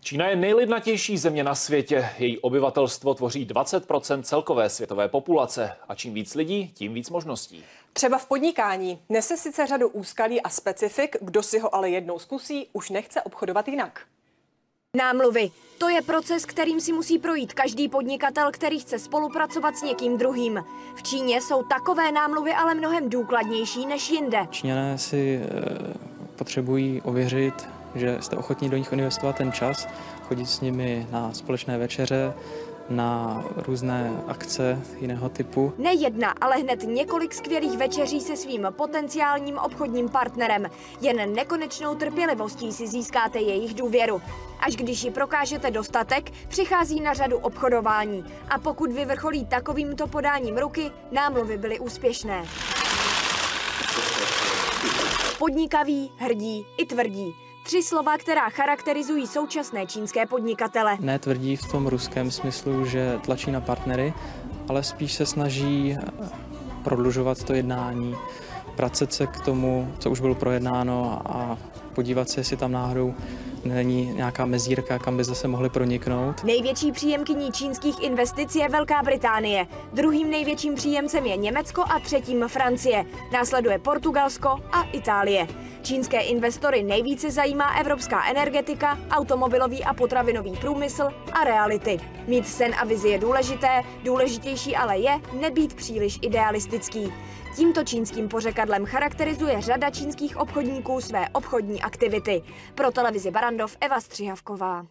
Čína je nejlidnatější země na světě. Její obyvatelstvo tvoří 20% celkové světové populace. A čím víc lidí, tím víc možností. Třeba v podnikání nese sice řadu úskalí a specifik, kdo si ho ale jednou zkusí, už nechce obchodovat jinak. Námluvy. To je proces, kterým si musí projít každý podnikatel, který chce spolupracovat s někým druhým. V Číně jsou takové námluvy ale mnohem důkladnější než jinde. Číňané si potřebují ověřit, že jste ochotní do nich investovat ten čas, chodit s nimi na společné večeře, na různé akce jiného typu. Ne jedna, ale hned několik skvělých večeří se svým potenciálním obchodním partnerem. Jen nekonečnou trpělivostí si získáte jejich důvěru. Až když ji prokážete dostatek, přichází na řadu obchodování. A pokud vyvrcholí takovýmto podáním ruky, námluvy byly úspěšné. Podnikaví, hrdí i tvrdí. 3 slova, která charakterizují současné čínské podnikatele. Ne tvrdí v tom ruském smyslu, že tlačí na partnery, ale spíš se snaží prodlužovat to jednání, vracet se k tomu, co už bylo projednáno a podívat se, jestli tam náhodou není nějaká mezírka, kam by zase mohli proniknout. Největší příjemkyní čínských investic je Velká Británie. Druhým největším příjemcem je Německo a třetím Francie. Následuje Portugalsko a Itálie. Čínské investory nejvíce zajímá evropská energetika, automobilový a potravinový průmysl a reality. Mít sen a vizi je důležité, důležitější ale je nebýt příliš idealistický. Tímto čínským pořekadlem charakterizuje řada čínských obchodníků své obchodní aktivity. Pro televizi Barrandov Eva Střihavková.